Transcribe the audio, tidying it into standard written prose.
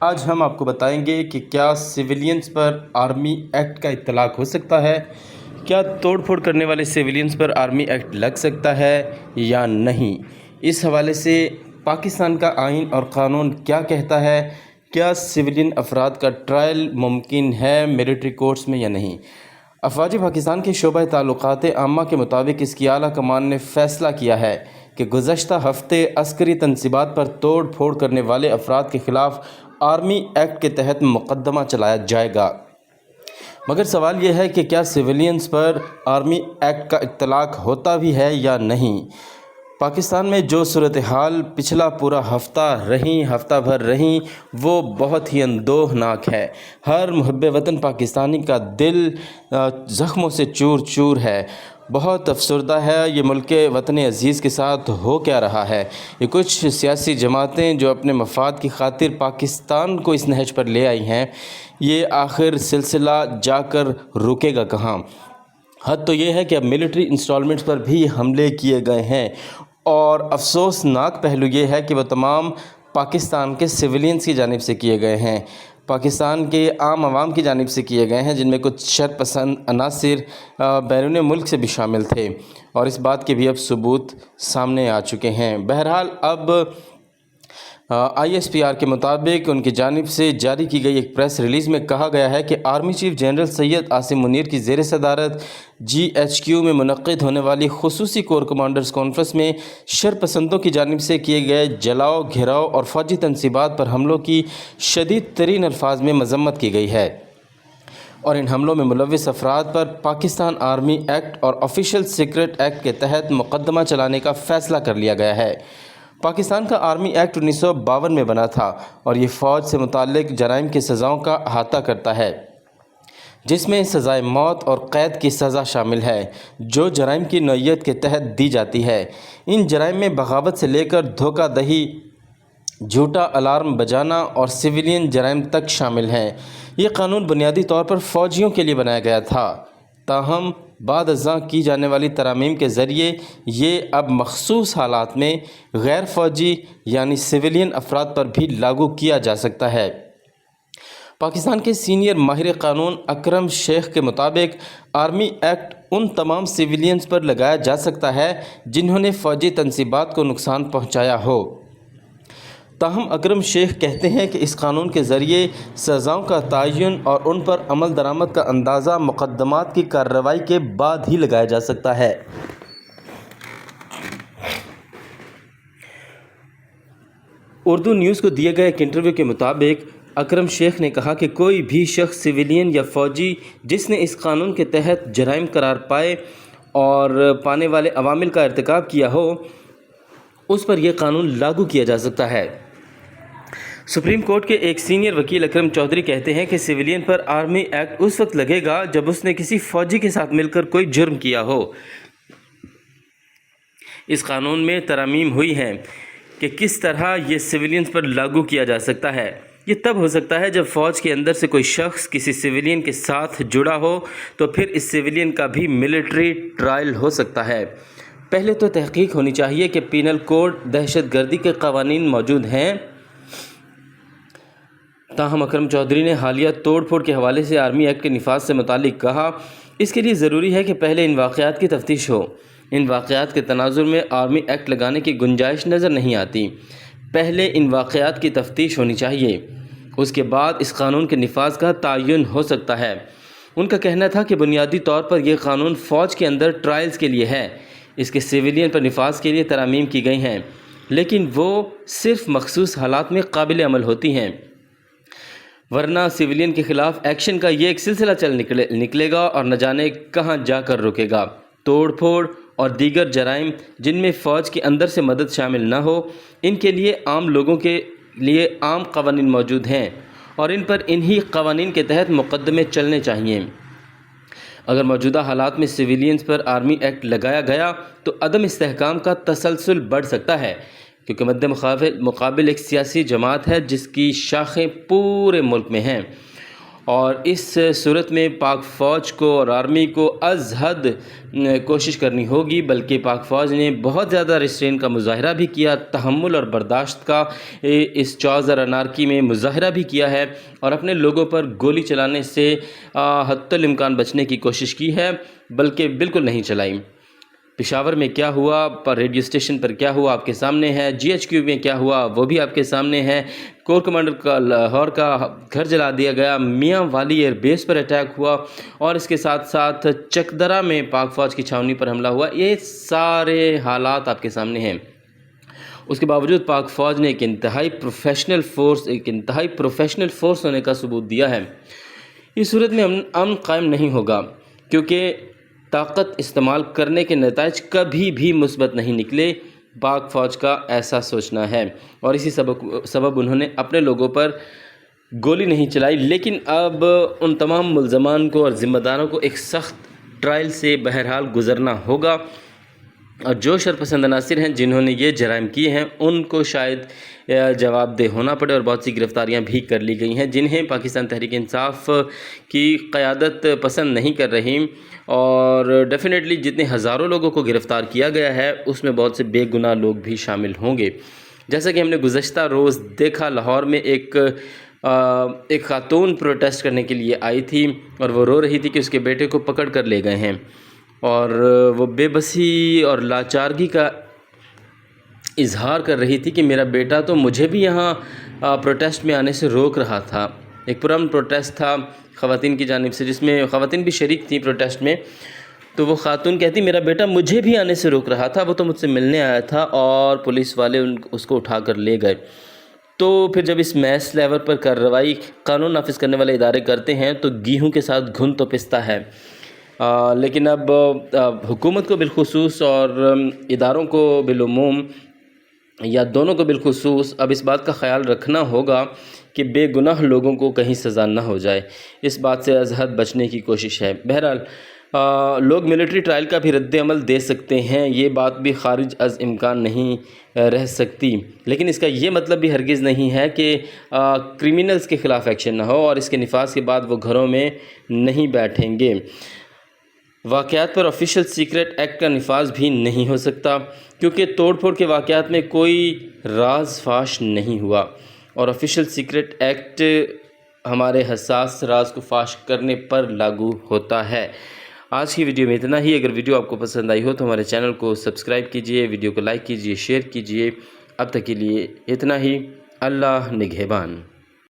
آج ہم آپ کو بتائیں گے کہ کیا سویلینز پر آرمی ایکٹ کا اطلاق ہو سکتا ہے، کیا توڑ پھوڑ کرنے والے سویلینز پر آرمی ایکٹ لگ سکتا ہے یا نہیں۔ اس حوالے سے پاکستان کا آئین اور قانون کیا کہتا ہے، کیا سویلین افراد کا ٹرائل ممکن ہے ملٹری کورٹس میں یا نہیں۔ افواج پاکستان کے شعبہ تعلقات عامہ کے مطابق اس کی اعلیٰ کمان نے فیصلہ کیا ہے کہ گزشتہ ہفتے عسکری تنصیبات پر توڑ پھوڑ کرنے والے افراد کے خلاف آرمی ایکٹ کے تحت مقدمہ چلایا جائے گا۔ مگر سوال یہ ہے کہ کیا سویلینز پر آرمی ایکٹ کا اطلاق ہوتا بھی ہے یا نہیں۔ پاکستان میں جو صورتحال پچھلا پورا ہفتہ بھر رہیں وہ بہت ہی اندوہناک ہے۔ ہر محب وطن پاکستانی کا دل زخموں سے چور چور ہے۔ بہت افسردہ ہے یہ ملک وطن عزیز کے ساتھ ہو کیا رہا ہے۔ یہ کچھ سیاسی جماعتیں جو اپنے مفاد کی خاطر پاکستان کو اس نہج پر لے آئی ہیں، یہ آخر سلسلہ جا کر رکے گا کہاں۔ حد تو یہ ہے کہ اب ملٹری انسٹالمنٹس پر بھی حملے کیے گئے ہیں، اور افسوسناک پہلو یہ ہے کہ وہ تمام پاکستان کے سویلینز کی جانب سے کیے گئے ہیں، پاکستان کے عام عوام کی جانب سے کیے گئے ہیں، جن میں کچھ شر پسند عناصر بیرون ملک سے بھی شامل تھے، اور اس بات کے بھی اب ثبوت سامنے آ چکے ہیں۔ بہرحال اب ISPR کے مطابق ان کی جانب سے جاری کی گئی ایک پریس ریلیز میں کہا گیا ہے کہ army chief general Syed Asim Munir کی زیر صدارت GHQ میں منعقد ہونے والی خصوصی کور کمانڈرز کانفرنس میں شرپسندوں کی جانب سے کیے گئے جلاؤ، گھیراؤ اور فوجی تنصیبات پر حملوں کی شدید ترین الفاظ میں مذمت کی گئی ہے، اور ان حملوں میں ملوث افراد پر پاکستان آرمی ایکٹ اور آفیشل سیکرٹ ایکٹ کے تحت مقدمہ چلانے کا فیصلہ کر لیا گیا ہے۔ پاکستان کا آرمی ایکٹ 1952 میں بنا تھا، اور یہ فوج سے متعلق جرائم کی سزاؤں کا احاطہ کرتا ہے، جس میں سزائے موت اور قید کی سزا شامل ہے، جو جرائم کی نوعیت کے تحت دی جاتی ہے۔ ان جرائم میں بغاوت سے لے کر دھوکہ دہی، جھوٹا الارم بجانا اور سویلین جرائم تک شامل ہیں۔ یہ قانون بنیادی طور پر فوجیوں کے لیے بنایا گیا تھا، تاہم بعد ازاں کی جانے والی ترامیم کے ذریعے یہ اب مخصوص حالات میں غیر فوجی یعنی سویلین افراد پر بھی لاگو کیا جا سکتا ہے۔ پاکستان کے سینئر ماہر قانون اکرم شیخ کے مطابق آرمی ایکٹ ان تمام سویلینز پر لگایا جا سکتا ہے جنہوں نے فوجی تنصیبات کو نقصان پہنچایا ہو۔ تاہم اکرم شیخ کہتے ہیں کہ اس قانون کے ذریعے سزاؤں کا تعین اور ان پر عمل درآمد کا اندازہ مقدمات کی کارروائی کے بعد ہی لگایا جا سکتا ہے۔ اردو نیوز کو دیے گئے ایک انٹرویو کے مطابق اکرم شیخ نے کہا کہ کوئی بھی شخص سویلین یا فوجی جس نے اس قانون کے تحت جرائم قرار پائے اور پانے والے عوامل کا ارتکاب کیا ہو، اس پر یہ قانون لاگو کیا جا سکتا ہے۔ سپریم کورٹ کے ایک سینئر وکیل اکرم چودھری کہتے ہیں کہ سویلین پر آرمی ایکٹ اس وقت لگے گا جب اس نے کسی فوجی کے ساتھ مل کر کوئی جرم کیا ہو۔ اس قانون میں ترامیم ہوئی ہیں کہ کس طرح یہ سویلینز پر لاگو کیا جا سکتا ہے۔ یہ تب ہو سکتا ہے جب فوج کے اندر سے کوئی شخص کسی سویلین کے ساتھ جڑا ہو، تو پھر اس سویلین کا بھی ملٹری ٹرائل ہو سکتا ہے۔ پہلے تو تحقیق ہونی چاہیے کہ پینل کوڈ دہشت گردی کے قوانین موجود ہیں۔ تاہم اکرم چودھری نے حالیہ توڑ پھوڑ کے حوالے سے آرمی ایکٹ کے نفاذ سے متعلق کہا، اس کے لیے ضروری ہے کہ پہلے ان واقعات کی تفتیش ہو۔ ان واقعات کے تناظر میں آرمی ایکٹ لگانے کی گنجائش نظر نہیں آتی۔ پہلے ان واقعات کی تفتیش ہونی چاہیے، اس کے بعد اس قانون کے نفاذ کا تعین ہو سکتا ہے۔ ان کا کہنا تھا کہ بنیادی طور پر یہ قانون فوج کے اندر ٹرائلز کے لیے ہے، اس کے سویلین پر نفاذ کے لیے ترامیم کی گئی ہیں، لیکن وہ صرف مخصوص حالات میں قابل عمل ہوتی ہیں، ورنہ سویلین کے خلاف ایکشن کا یہ ایک سلسلہ چل نکلے گا اور نہ جانے کہاں جا کر رکے گا۔ توڑ پھوڑ اور دیگر جرائم جن میں فوج کے اندر سے مدد شامل نہ ہو، ان کے لیے عام لوگوں کے لیے عام قوانین موجود ہیں، اور ان پر انہی قوانین کے تحت مقدمے چلنے چاہیے۔ اگر موجودہ حالات میں سویلینز پر آرمی ایکٹ لگایا گیا تو عدم استحکام کا تسلسل بڑھ سکتا ہے، کیونکہ مد مقابل ایک سیاسی جماعت ہے جس کی شاخیں پورے ملک میں ہیں، اور اس صورت میں پاک فوج کو اور آرمی کو از حد کوشش کرنی ہوگی، بلکہ پاک فوج نے بہت زیادہ ریسٹرین کا مظاہرہ بھی کیا، تحمل اور برداشت کا اس چاز اور انارکی میں مظاہرہ بھی کیا ہے، اور اپنے لوگوں پر گولی چلانے سے حتی الامکان بچنے کی کوشش کی ہے، بلکہ بالکل نہیں چلائی۔ پشاور میں کیا ہوا، ریڈیو اسٹیشن پر کیا ہوا آپ کے سامنے ہے، GHQ میں کیا ہوا وہ بھی آپ کے سامنے ہے، کور کمانڈر کا لاہور کا گھر جلا دیا گیا، میاں والی ایئر بیس پر اٹیک ہوا، اور اس کے ساتھ ساتھ چکدرہ میں پاک فوج کی چھاؤنی پر حملہ ہوا۔ یہ سارے حالات آپ کے سامنے ہیں۔ اس کے باوجود پاک فوج نے ایک انتہائی پروفیشنل فورس ہونے کا ثبوت دیا ہے۔ اس صورت میں امن قائم نہیں ہوگا، کیونکہ طاقت استعمال کرنے کے نتائج کبھی بھی مثبت نہیں نکلے، پاک فوج کا ایسا سوچنا ہے، اور اسی سبب انہوں نے اپنے لوگوں پر گولی نہیں چلائی۔ لیکن اب ان تمام ملزمان کو اور ذمہ داروں کو ایک سخت ٹرائل سے بہرحال گزرنا ہوگا، اور جو شرپسند عناصر ہیں جنہوں نے یہ جرائم کیے ہیں ان کو شاید جواب دہ ہونا پڑے، اور بہت سی گرفتاریاں بھی کر لی گئی ہیں جنہیں پاکستان تحریک انصاف کی قیادت پسند نہیں کر رہی، اور ڈیفینیٹلی جتنے ہزاروں لوگوں کو گرفتار کیا گیا ہے اس میں بہت سے بے گناہ لوگ بھی شامل ہوں گے۔ جیسا کہ ہم نے گزشتہ روز دیکھا، لاہور میں ایک خاتون پروٹیسٹ کرنے کے لیے آئی تھی، اور وہ رو رہی تھی کہ اس کے بیٹے کو پکڑ کر لے گئے ہیں، اور وہ بے بسی اور لاچارگی کا اظہار کر رہی تھی کہ میرا بیٹا تو مجھے بھی یہاں پروٹیسٹ میں آنے سے روک رہا تھا۔ ایک پرامن پروٹیسٹ تھا خواتین کی جانب سے، جس میں خواتین بھی شریک تھیں پروٹیسٹ میں، تو وہ خاتون کہتی میرا بیٹا مجھے بھی آنے سے روک رہا تھا، وہ تو مجھ سے ملنے آیا تھا، اور پولیس والے اس کو اٹھا کر لے گئے۔ تو پھر جب اس میس لیول پر کارروائی قانون نافذ کرنے والے ادارے کرتے ہیں تو گیہوں کے ساتھ گھن تو پستا ہے، لیکن اب حکومت کو بالخصوص اور اداروں کو بالعموم، یا دونوں کو بالخصوص، اب اس بات کا خیال رکھنا ہوگا کہ بے گناہ لوگوں کو کہیں سزا نہ ہو جائے۔ اس بات سے از حد بچنے کی کوشش ہے۔ بہرحال لوگ ملٹری ٹرائل کا بھی رد عمل دے سکتے ہیں، یہ بات بھی خارج از امکان نہیں رہ سکتی، لیکن اس کا یہ مطلب بھی ہرگز نہیں ہے کہ کرمنلز کے خلاف ایکشن نہ ہو، اور اس کے نفاذ کے بعد وہ گھروں میں نہیں بیٹھیں گے۔ واقعات پر آفیشل سیکرٹ ایکٹ کا نفاذ بھی نہیں ہو سکتا، کیونکہ توڑ پھوڑ کے واقعات میں کوئی راز فاش نہیں ہوا، اور آفیشل سیکرٹ ایکٹ ہمارے حساس راز کو فاش کرنے پر لاگو ہوتا ہے۔ آج کی ویڈیو میں اتنا ہی۔ اگر ویڈیو آپ کو پسند آئی ہو تو ہمارے چینل کو سبسکرائب کیجئے، ویڈیو کو لائک کیجئے، شیئر کیجئے۔ اب تک کے لیے اتنا ہی۔ اللہ نگہبان۔